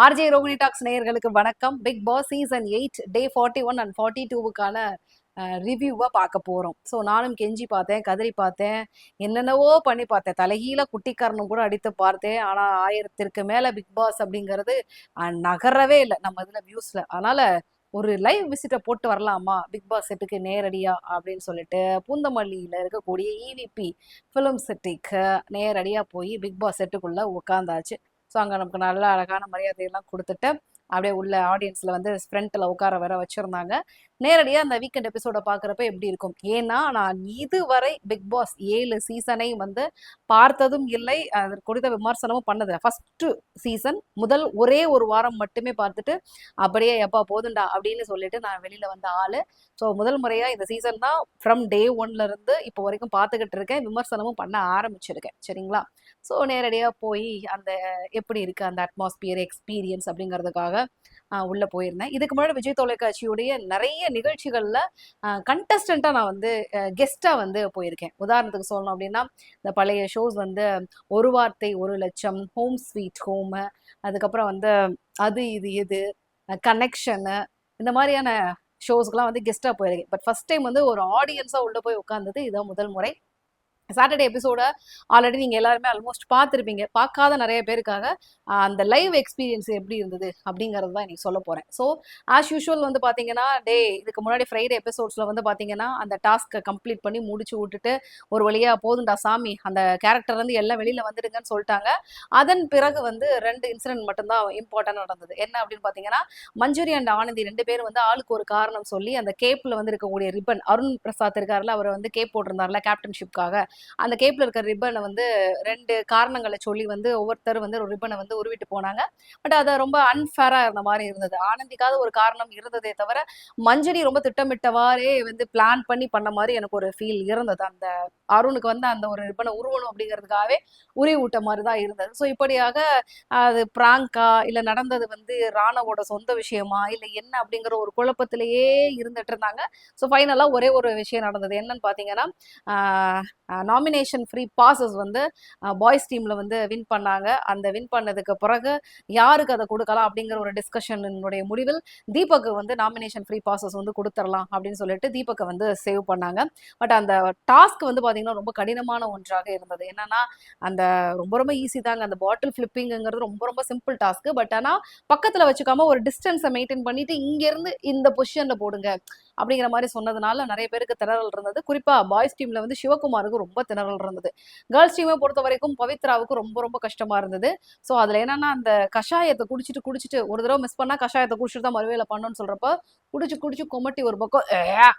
RJ Rohini Talks நேயர்களுக்கு வணக்கம். Bigg Boss season 8 day 41 and 42க்கான ரிவ்யூவா பார்க்க போறோம். ஸோ நானும் கெஞ்சி பார்த்தேன், கதறி பார்த்தேன், என்னென்னவோ பண்ணி பார்த்தேன். தலைகீழ குட்டிக்கரணம் கூட அடித்து பார்த்தேன். ஆனா 1000ற்கு மேல பிக் பாஸ் அப்படிங்கிறது நகரவே இல்லை நம்ம இதுல வியூஸ்ல. அதனால ஒரு லைவ் விசிட்டை போட்டு வரலாமா பிக் பாஸ் செட்டுக்கு நேரடியா அப்படின்னு சொல்லிட்டு பூந்தமல்லியில இருக்கக்கூடிய இவிபி ஃபிலிம் சிட்டிக்கு நேரடியா போய் பிக் பாஸ் செட்டுக்குள்ள உட்காந்தாச்சு. ஸோ அங்கே நமக்கு நல்ல அழகான மரியாதையெல்லாம் கொடுத்துட்டு அப்படியே உள்ள ஆடியன்ஸில் வந்து ஃப்ரண்ட்டில் உட்கார வர வச்சுருந்தாங்க. நேரடியாக அந்த வீக்கெண்ட் எபிசோடை பார்க்குறப்ப எப்படி இருக்கும்? ஏன்னா நான் இதுவரை பிக் பாஸ் 7 சீசனை வந்து பார்த்ததும் இல்லை, அதற்கு குறித்த விமர்சனமும் பண்ணதில்லை. ஃபஸ்ட்டு சீசன் முதல் ஒரே ஒரு வாரம் மட்டுமே பார்த்துட்டு அப்படியே எப்பா போதுண்டா அப்படின்னு சொல்லிட்டு நான் வெளியில் வந்த ஆள். ஸோ முதல் முறையாக இந்த சீசன் தான் ஃப்ரம் டே ஒன்லேருந்து இப்போ வரைக்கும் பார்த்துக்கிட்டு இருக்கேன், விமர்சனமும் பண்ண ஆரம்பிச்சிருக்கேன். சரிங்களா? ஸோ நேரடியாக போய் அந்த எப்படி இருக்கு அந்த அட்மாஸ்பியர் எக்ஸ்பீரியன்ஸ் அப்படிங்கிறதுக்காக உள்ள போயிருந்தேன். இதுக்கு முன்னாடி விஜய் தொலைக்காட்சியுடைய நிறைய நிகழ்ச்சிகள்ல கண்டஸ்டண்டா நான் வந்து கெஸ்டா வந்து போயிருக்கேன். உதாரணத்துக்கு சொல்லணும் அப்படின்னா இந்த பழைய ஷோஸ் வந்து ஒரு வார்த்தை ஒரு லட்சம், ஹோம் ஸ்வீட் ஹோம், அதுக்கப்புறம் வந்து அது இது எது, கனெக்ஷனு, இந்த மாதிரியான ஷோஸ்க்குலாம் வந்து கெஸ்டா போயிருக்கேன். பட் ஃபர்ஸ்ட் டைம் வந்து ஒரு ஆடியன்ஸா உள்ள போய் உட்கார்ந்தது இதான் முதல் முறை. சாட்டர்டே எபிசோட ஆல்ரெடி நீங்கள் எல்லாருமே ஆல்மோஸ்ட் பார்த்துருப்பீங்க. பார்க்காத நிறைய பேருக்காக அந்த லைவ் எக்ஸ்பீரியன்ஸ் எப்படி இருந்தது அப்படிங்கிறது தான் இன்னைக்கு சொல்ல போகிறேன். ஸோ ஆஸ் யூஷுவல் வந்து பார்த்தீங்கன்னா இதுக்கு முன்னாடி ஃப்ரைடே எபிசோட்ஸில் வந்து பார்த்தீங்கன்னா அந்த டாஸ்க்கை கம்ப்ளீட் பண்ணி முடிச்சு விட்டுட்டு ஒரு வழியாக போதுண்டா சாமி அந்த கேரக்டர் வந்து எல்லாம் வெளியில் வந்துடுங்கன்னு சொல்லிட்டாங்க. அதன் பிறகு வந்து 2 இன்சிடென்ட் மட்டும்தான் இம்பார்ட்டன்ட் நடந்தது. என்ன அப்படின்னு பார்த்தீங்கன்னா மஞ்சுரி அண்ட் ஆனந்தி 2 பேரும் வந்து ஆளுக்கு ஒரு காரணம் சொல்லி அந்த கேப்பில் வந்து இருக்கக்கூடிய ரிப்பன், அருண் பிரசாத் இருக்காருல, அவர் வந்து கேப் போட்டிருந்தார்ல கேப்டன்ஷிப்காக, அந்த கேப்ல இருக்க ரிப்பனை வந்து 2 காரணங்களை சொல்லி வந்து ஒவ்வொருத்தரும் வந்து ஒரு ரிப்பனை வந்து உருவிட்டு போனாங்க. பட் அதை ரொம்ப அன்ஃபேரா இருந்த மாதிரி இருந்தது. ஆனந்திக்காவது ஒரு காரணம் இருந்ததே தவிர மஞ்சரி ரொம்ப திட்டமிட்டவாறே வந்து பிளான் பண்ணி பண்ண மாதிரி எனக்கு ஒரு ஃபீல் இருந்தது. அந்த அருணுக்கு வந்து அந்த ஒரு ரிப்பனை உருவணும் அப்படிங்கிறதுக்காகவே உருவி விட்ட மாதிரி தான் இருந்தது. ஸோ இப்படியாக அது பிராங்கா இல்லை நடந்தது வந்து ராணவோட சொந்த விஷயமா இல்லை என்ன அப்படிங்கிற ஒரு குழப்பத்திலேயே இருந்துட்டு இருந்தாங்க. ஸோ ஃபைனலாக ஒரே ஒரு விஷயம் நடந்தது. என்னன்னு பார்த்தீங்கன்னா நாமினேஷன் ஃப்ரீ பாசஸ் வந்து பாய்ஸ் டீம்ல வந்து வின் பண்ணாங்க. அந்த வின் பண்ணதுக்கு பிறகு யாருக்கு அதை கொடுக்கலாம் அப்படிங்கிற ஒரு டிஸ்கஷனுடைய முடிவில் தீபக்கு வந்து நாமினேஷன் ஃப்ரீ பாசஸ் வந்து கொடுத்துடலாம் அப்படின்னு சொல்லிட்டு தீபக்கை வந்து சேவ் பண்ணாங்க. பட் அந்த டாஸ்க் வந்து பார்த்தீங்கன்னா ரொம்ப கடினமான ஒன்றாக இருந்தது. என்னன்னா அந்த ரொம்ப ரொம்ப ஈஸி தாங்க, அந்த பாட்டில் ஃபிளிப்பிங்கிறது ரொம்ப ரொம்ப சிம்பிள் டாஸ்க். பட் ஆனால் பக்கத்தில் வச்சுக்காம ஒரு டிஸ்டன்ஸை மெயின்டைன் பண்ணிட்டு இங்கேருந்து இந்த பொசிஷன்ல போடுங்க அப்படிங்கிற மாதிரி சொன்னதுனால நிறைய பேருக்கு திணறல் இருந்தது. குறிப்பா பாய்ஸ் டீம்ல வந்து சிவகுமாருக்கு ரொம்ப திணறல் இருந்தது. கேர்ள்ஸ் டீமை பொறுத்த வரைக்கும் பவித்ராவுக்கு ரொம்ப ரொம்ப கஷ்டமா இருந்தது. ஸோ அதுல என்னன்னா அந்த கஷாயத்தை குடிச்சிட்டு ஒரு தடவை மிஸ் பண்ணா கஷாயத்தை குடிச்சிட்டு தான் மறுவேலை பண்ணணும்னு சொல்றப்ப குடிச்சு கொமட்டி ஒரு பக்கம்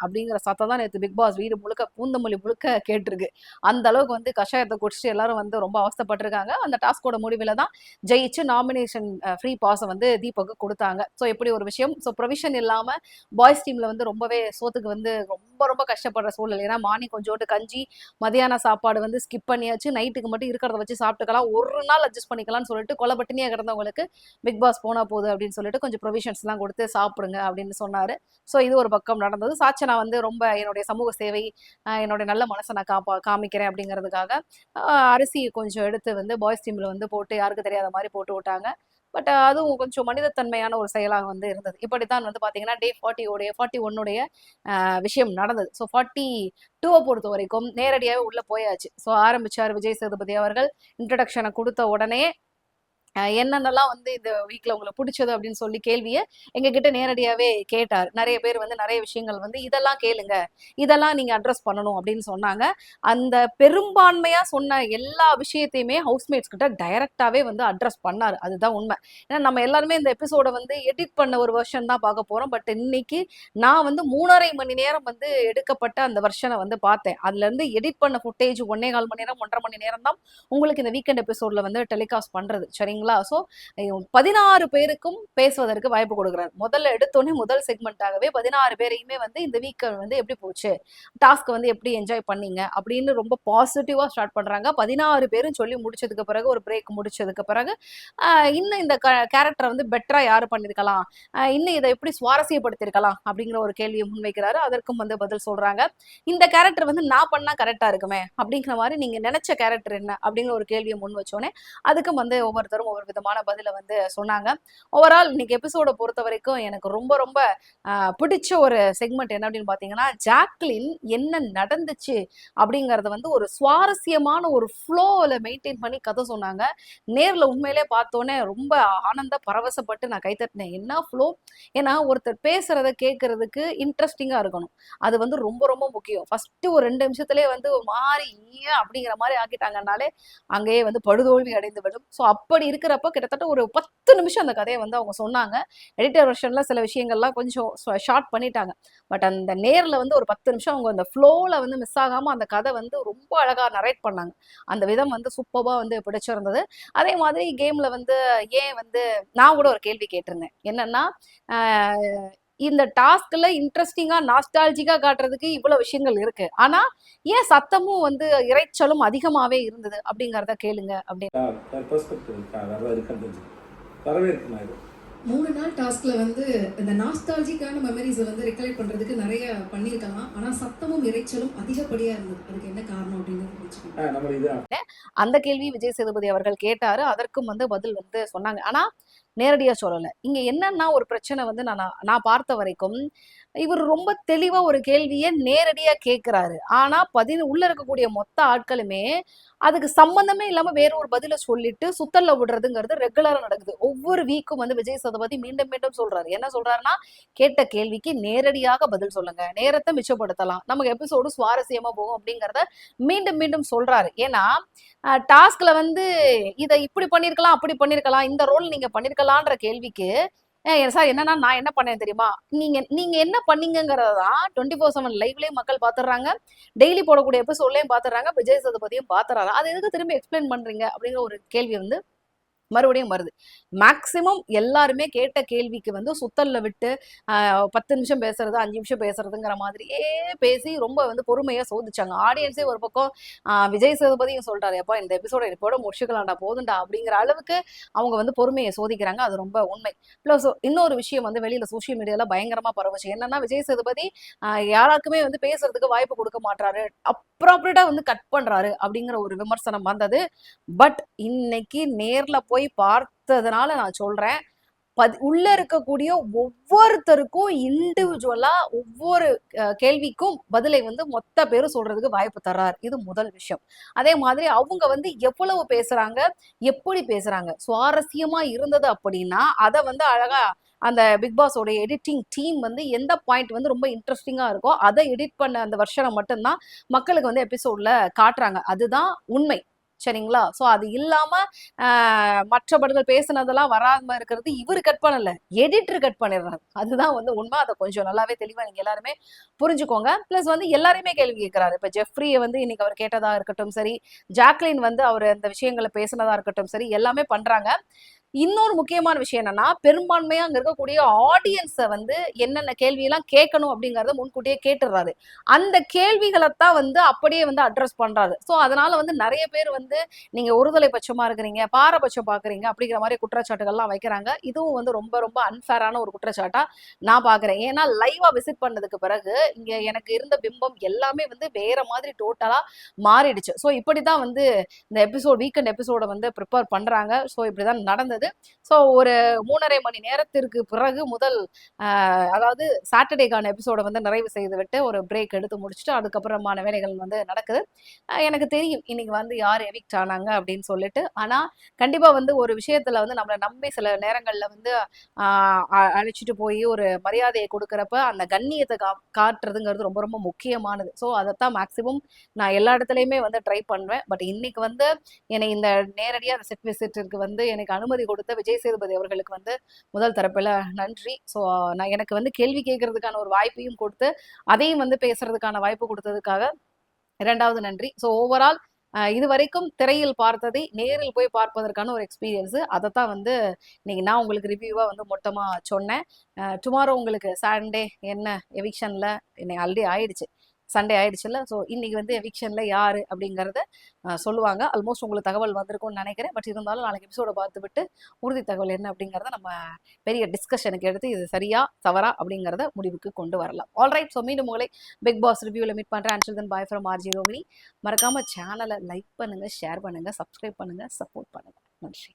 அப்படிங்கிற சத்தம் தான் நேற்று பிக் பாஸ் வீடு முழுக்க பூந்தமல்லி முழுக்க கேட்டிருக்கு. அந்த அளவுக்கு வந்து கஷாயத்தை குடிச்சிட்டு எல்லாரும் வந்து ரொம்ப அவஸ்தப்பட்டிருக்காங்க. அந்த டாஸ்கோட முடிவில் தான் ஜெயிச்சு நாமினேஷன் ஃப்ரீ பாஸை வந்து தீபக்கு கொடுத்தாங்க. ஸோ எப்படி ஒரு விஷயம். ஸோ ப்ரொவிஷன் இல்லாம பாய்ஸ் டீம்ல வந்து ரொம்பவே சோத்துக்கு வந்து ரொம்ப ரொம்ப கஷ்டப்படுற சூழல். ஏன்னா மார்னிங் கொஞ்சோண்டு கஞ்சி, மதியான சாப்பாடு வந்து ஸ்கிப் பண்ணியாச்சு, நைட்டுக்கு மட்டும் இருக்கிறத வச்சு சாப்பிட்டுக்கலாம், ஒரு நாள் அட்ஜஸ்ட் பண்ணிக்கலாம்னு சொல்லிட்டு கொலப்பட்டினியா கிடந்தவங்களுக்கு பிக் பாஸ் போனா போகுது அப்படின்னு சொல்லிட்டு கொஞ்சம் ப்ரொவிஷன்ஸ் எல்லாம் கொடுத்து சாப்பிடுங்க அப்படின்னு சொன்னாரு. ஸோ இது ஒரு பக்கம் நடந்தது. சாட்சனா வந்து ரொம்ப என்னுடைய சமூக சேவை, என்னுடைய நல்ல மனசை நான் காமிக்கிறேன் அப்படிங்கிறதுக்காக அரிசி கொஞ்சம் எடுத்து வந்து பாய்ஸ் டீம்ல வந்து போட்டு யாருக்கு தெரியாத மாதிரி போட்டு விட்டாங்க. பட் அதுவும் கொஞ்சம் மனிதத்தன்மையான ஒரு செயலாக வந்து இருந்தது. இப்படித்தான் வந்து பார்த்தீங்கன்னா டே 41 விஷயம் நடந்தது. ஸோ 42 பொறுத்த வரைக்கும் நேரடியாகவே உள்ள போயாச்சு. ஸோ ஆரம்பிச்சார் விஜய் சேதுபதி அவர்கள். இன்ட்ரடக்ஷனை கொடுத்த உடனே என்னென்னலாம் வந்து இந்த வீக்ல உங்களுக்கு பிடிச்சது அப்படின்னு சொல்லி கேள்வியை எங்ககிட்ட நேரடியாவே கேட்டார். நிறைய பேர் வந்து நிறைய விஷயங்கள் வந்து இதெல்லாம் கேளுங்க, இதெல்லாம் நீங்க அட்ரஸ் பண்ணணும் அப்படின்னு சொன்னாங்க. அந்த பெரும்பான்மையா சொன்ன எல்லா விஷயத்தையுமே ஹவுஸ்மேட்ஸ் கிட்ட டைரக்டாவே வந்து அட்ரஸ் பண்ணாரு. அதுதான் உண்மை. ஏன்னா நம்ம எல்லாருமே இந்த எபிசோட வந்து எடிட் பண்ண ஒரு வெர்ஷன் தான் பார்க்க போறோம். பட் இன்னைக்கு நான் வந்து 3.5 மணி நேரம் வந்து எடுக்கப்பட்ட அந்த வெர்ஷனை வந்து பார்த்தேன். அதுல இருந்து எடிட் பண்ண ஃபுட்டேஜ் 1.25 மணி நேரம் 1.5 மணி நேரம் தான் உங்களுக்கு இந்த வீக்கெண்ட் எபிசோட்ல வந்து டெலிகாஸ்ட் பண்றது. சரிங்களா? ஸோ 16 பேருக்கும் பேசுவதற்கு வாய்ப்பு கொடுக்குறாரு. முதல்ல எடுத்தோடனே முதல் செக்மெண்டாகவே 16 பேரையுமே வந்து இந்த வீக் வந்து எப்படி போச்சு, டாஸ்க் வந்து எப்படி என்ஜாய் பண்ணீங்க அப்படின்னு ரொம்ப பாசிட்டிவா ஸ்டார்ட் பண்றாங்க. 16 பேரும் சொல்லி முடிச்சதுக்கு பிறகு ஒரு பிரேக் முடிச்சதுக்கு பிறகு இன்னும் இந்த கேரக்டரை வந்து பெட்டரா யாரு பண்ணிருக்கலாம், இன்னும் இதை எப்படி சுவாரஸ்யப்படுத்திருக்கலாம் அப்படிங்கிற ஒரு கேள்வியை முன்வைக்கிறாரு. அதற்கும் வந்து பதில் சொல்றாங்க. இந்த கேரக்டர் வந்து நான் பண்ணா கரெக்டா இருக்குமே அப்படிங்கிற மாதிரி நீங்க நினைச்ச கேரக்டர் என்ன அப்படிங்கிற ஒரு கேள்வியை முன் வச்சோடனே அதுக்கும் வந்து ஒவ்வொருத்தரும் ஒவ்வொரு விதமான பதில வந்து சொன்னாங்க. ஓவரால் இன்னைக்கு எபிசோட பொறுத்த வரைக்கும் எனக்கு ரொம்ப ரொம்ப பிடிச்ச ஒரு செக்மெண்ட் என்ன அப்படின்னு பாத்தீங்கன்னா, ஜாக்லின் என்ன நடந்துச்சு அப்படிங்கறத வந்து ஒரு சுவாரஸ்யமான ஒரு ஃப்ளோல மெயின்டைன் பண்ணி கதை சொன்னாங்க. நேர்ல உண்மையிலே பார்த்தோன்னே ரொம்ப ஆனந்த பரவசப்பட்டு நான் கைத்தட்டினேன். என்ன ஃப்ளோ! ஏன்னா ஒருத்தர் பேசுறத கேட்கறதுக்கு இன்ட்ரெஸ்டிங்கா இருக்கணும். அது வந்து ரொம்ப ரொம்ப முக்கியம். ஃபர்ஸ்ட் ஒரு 2 நிமிஷத்திலேயே வந்து ஒரு மாரி ஈய அப்படிங்கிற மாரி ஆக்கிட்டாங்கன்னாலே, அங்கேயே வந்து படுதோல்வி அடைந்து விடும். ஸோ அப்படி இருக்கிறப்ப கிட்டத்தட்ட ஒரு 10 நிமிஷம் அந்த கதைய வந்து அவங்க சொன்னாங்க. எடிட்டர் வெர்ஷன்ல சில விஷயங்கள்லாம் கொஞ்சம் ஷார்ட் பண்ணிட்டாங்க. பட் அந்த நேர்ல வந்து ஒரு 10 நிமிஷம் அவங்க அந்த ஃப்ளோல வந்து மிஸ் ஆகாம அந்த கதை வந்து ரொம்ப அழகா நரேட் பண்ணாங்க. அந்த விதம் வந்து சூப்பர்பா வந்து பிடிச்சிருந்தது. அதே மாதிரி கேம்ல வந்து ஏன் வந்து நான் கூட ஒரு கேள்வி கேட்டிருந்தேன். என்னன்னா, ஆ இந்த டாஸ்க்ல இன்ட்ரெஸ்டிங்கா நாஸ்டால்ஜிக்கா காட்டுறதுக்கு இவ்வளவு விஷயங்கள் இருக்கு. ஆனா ஏன் சத்தமும் வந்து இரைச்சலும் அதிகமாவே இருந்தது அப்படிங்கறத கேளுங்க அப்படின்னு. பெர்ஸ்பெக்டிவ் இருக்கா? அதெல்லாம் இருக்கிறது வரவேற்கும் நான் இது. 3 நாள் டாஸ்க்ல வந்து இந்த நாஸ்டால்ஜிக்கான மெமரிஸை வந்து ரெக்கலெக்ட் பண்றதுக்கு நிறைய பண்ணியிருக்காங்க. ஆனா சத்தமும் இரைச்சலும் அதிகப்படியா இருந்தது. அதுக்கு என்ன காரணம் அப்படின்னு புரிஞ்சுக்கணும். நம்ம இது அந்த கேள்வி விஜய் சேதுபதி அவர்கள் கேட்டாரு. அதற்கும் வந்து பதில் வந்து சொன்னாங்க. ஆனா நேரடியா சொல்லல. இங்க என்னன்னா ஒரு பிரச்சனை வந்து நான் பார்த்த வரைக்கும், இவர் ரொம்ப தெளிவா ஒரு கேள்விய நேரடியா கேட்கிறாரு. ஆனா உள்ள இருக்கக்கூடிய மொத்த ஆட்களுமே அதுக்கு சம்பந்தமே இல்லாம வேற ஒரு பதில சொல்லிட்டு சுத்தல்ல விடுறதுங்கிறது ரெகுலரா நடக்குது. ஒவ்வொரு வீக்கும் வந்து விஜய் சேதுபதி மீண்டும் மீண்டும் சொல்றாரு. என்ன சொல்றாருன்னா, கேட்ட கேள்விக்கு நேரடியாக பதில் சொல்லுங்க. நேரத்தை மிச்சப்படுத்தலாம். நமக்கு எபிசோடு சுவாரஸ்யமா போகும் அப்படிங்கிறத மீண்டும் மீண்டும் சொல்றாரு. ஏன்னா டாஸ்க்ல வந்து இதை இப்படி பண்ணிருக்கலாம் அப்படி பண்ணிருக்கலாம் இந்த ரோல் நீங்க பண்ணிருக்கலான்ற கேள்விக்கு சார் என்னன்னா நான் என்ன பண்ணேன் தெரியுமா நீங்க நீங்க என்ன பண்ணீங்கிறதான் 24/7 லைவ்லயும் மக்கள் பாத்துறாங்க. டெய்லி போடக்கூடிய எபிசோட்லயும் பாத்துறாங்க. விஜய் சேதுபதியும் பாத்துறாரு. அது எதுக்கு திரும்பி எக்ஸ்பிளைன் பண்றீங்க அப்படிங்கிற ஒரு கேள்வி வந்து மறுபடியும் வருது. மேக்சிமம் எல்லாருமே கேட்ட கேள்விக்கு வந்து சுத்தல்ல விட்டு 10 நிமிஷம் பேசுறது 5 நிமிஷம் பேசுறதுங்கிற மாதிரியே பேசி ரொம்ப வந்து பொறுமையா சோதிச்சாங்க. ஆடியன்ஸே ஒரு பக்கம் விஜய் சேதுபதியும் சொல்றாரு, எப்பா இந்த எபிசோட இப்போட முடிச்சுக்கலாம்டா போதும்டா அப்படிங்கிற அளவுக்கு அவங்க வந்து பொறுமையை சோதிக்கிறாங்க. அது ரொம்ப உண்மை. பிளஸ் இன்னொரு விஷயம் வந்து வெளியில சோசியல் மீடியால பயங்கரமா பரவுச்சு. என்னன்னா விஜய் சேதுபதி யாராக்குமே வந்து பேசுறதுக்கு வாய்ப்பு கொடுக்க மாட்டாரு, அப்ராப்ரியேட்டா வந்து கட் பண்றாரு அப்படிங்கிற ஒரு விமர்சனம் வந்தது. பட் இன்னைக்கு நேர்ல போய் பார்த்ததுனால நான் சொல்றேன், உள்ள இருக்கக்கூடிய ஒவ்வொருத்தருக்கும் இண்டிவிஜுவலா ஒவ்வொரு கேள்விக்கும் பதிலை வந்து மொத்த பேரும் சொல்றதுக்கு வாய்ப்பு தர்றாரு. இது முதல் விஷயம். அதே மாதிரி அவங்க வந்து எவ்வளவு பேசுறாங்க, எப்படி பேசுறாங்க, சுவாரஸ்யமா இருந்தது அப்படின்னா அதை வந்து அழகா அந்த பிக் பாஸோட எடிட்டிங் டீம் வந்து எந்த பாயிண்ட் வந்து ரொம்ப இன்ட்ரெஸ்டிங்கா இருக்கோ அதை எடிட் பண்ண அந்த வருஷனை மட்டும்தான் மக்களுக்கு வந்து எபிசோட்ல காட்டுறாங்க. அதுதான் உண்மை. சரிங்களா? சோ அது இல்லாம மற்றவர்கள் பேசுனதெல்லாம் வராம இருக்கிறது இவரு கட் பண்ணல, எடிட்டர் கட் பண்ணிடுறாரு. அதுதான் வந்து உண்மை. அதை கொஞ்சம் நல்லாவே தெளிவா நீங்க எல்லாருமே புரிஞ்சுக்கோங்க. பிளஸ் வந்து எல்லாருமே கேள்வி கேட்கிறாரு. இப்ப ஜெஃப்ரியை வந்து இன்னைக்கு அவர் கேட்டதா இருக்கட்டும் சரி, ஜாக்லின் வந்து அவர் அந்த விஷயங்களை பேசினதா இருக்கட்டும் சரி, எல்லாமே பண்றாங்க. இன்னொரு முக்கியமான விஷயம் என்னன்னா, பெரும்பான்மையா அங்க இருக்கக்கூடிய ஆடியன்ஸை வந்து என்னென்ன கேள்வி எல்லாம் கேட்கணும் அப்படிங்கறத முன்கூட்டியே கேட்டுறாரு. அந்த கேள்விகளைத்தான் வந்து அப்படியே வந்து அட்ரஸ் பண்றாரு. சோ அதனால வந்து நிறைய பேர் வந்து நீங்க ஒருதலை பட்சமா இருக்கிறீங்க, பாரபட்சம் பாக்குறீங்க அப்படிங்கிற மாதிரி குற்றச்சாட்டுகள்லாம் வைக்கிறாங்க. இதுவும் வந்து ரொம்ப ரொம்ப அன்ஃபேரான ஒரு குற்றச்சாட்டா நான் பாக்குறேன். ஏன்னா லைவா விசிட் பண்ணதுக்கு பிறகு இங்க எனக்கு இருந்த பிம்பம் எல்லாமே வந்து வேற மாதிரி டோட்டலா மாறிடுச்சு. சோ இப்படிதான் வந்து இந்த வீக்கெண்ட் எபிசோட வந்து ப்ரிப்பேர் பண்றாங்க. சோ இப்படிதான் நடந்தது. சோ ஒரு 3.5 மணி நேரத்திற்கு பிறகு முதல் அதாவது சாட்டர்டேக்கான எபிசோட வந்து நிறைவு செய்து விட்டு ஒரு பிரேக் எடுத்து முடிச்சுட்டு அதுக்கப்புறமான வேலைகள் வந்து நடக்குது. எனக்கு தெரியும் இன்னைக்கு வந்து யார் எவிக்ட் ஆனாங்க அப்படின்னு சொல்லிட்டு. ஆனா கண்டிப்பா வந்து ஒரு விஷயத்துல வந்து நம்மளை நம்பி சில நேரங்கள்ல வந்து அழைச்சிட்டு போய் ஒரு மரியாதையை கொடுக்கறப்ப அந்த கண்ணியத்தை காட்டுறதுங்கிறது ரொம்ப ரொம்ப முக்கியமானது. ஸோ அதைத்தான் மேக்சிமம் நான் எல்லா இடத்துலையுமே வந்து ட்ரை பண்ணுவேன். பட் இன்னைக்கு வந்து என்னை இந்த நேரடியாக அந்த செட் விசிட்டிற்கு வந்து எனக்கு அனுமதி கொடுத்த விஜய் சேதுபதி அவர்களுக்கு வந்து முதல் தரப்புல நன்றி. ஸோ நான் எனக்கு வந்து கேள்வி கேட்கறதுக்கான ஒரு வாய்ப்பையும் கொடுத்து அதையும் வந்து பேசுறதுக்கான வாய்ப்பு கொடுத்ததுக்காக இரண்டாவது நன்றி. ஸோ ஓவரால் இது வரைக்கும் திரையில் பார்த்ததை நேரில் போய் பார்ப்பதற்கான ஒரு எக்ஸ்பீரியன்ஸ். அதைத்தான் வந்து இன்னைக்கு நான் உங்களுக்கு ரிவ்யூவா வந்து மொத்தமா சொன்னேன். டுமாரோ உங்களுக்கு சாட்டர்டே என்ன எவிக்ஷன்ல இன்னைக்கு ஆல்ரெடி ஆயிடுச்சு, சண்டே ஆயிடுச்சுல்ல. ஸோ இன்னைக்கு வந்து எவிக்ஷன்ல யாரு அப்படிங்கறத சொல்லுவாங்க. ஆல்மோஸ்ட் உங்களுக்கு தகவல் வந்திருக்கும்னு நினைக்கிறேன். பட் இருந்தாலும் நாளைக்கு எபிசோட பார்த்து விட்டு உறுதி தகவல் என்ன அப்படிங்கறத நம்ம பெரிய டிஸ்கஷனுக்கு எடுத்து இது சரியா தவறா அப்படிங்கறத முடிவுக்கு கொண்டு வரலாம். ஆல்ரைட். ஸோ மீண்டும் உங்களை பிக் பாஸ் ரிவ்யூல மீட் பண்றேன். Until then bye from RJ Rohini. மறக்காம சேனலை லைக் பண்ணுங்க, ஷேர் பண்ணுங்க, சப்ஸ்கிரைப் பண்ணுங்க, சப்போர்ட் பண்ணுங்க. நன்றி.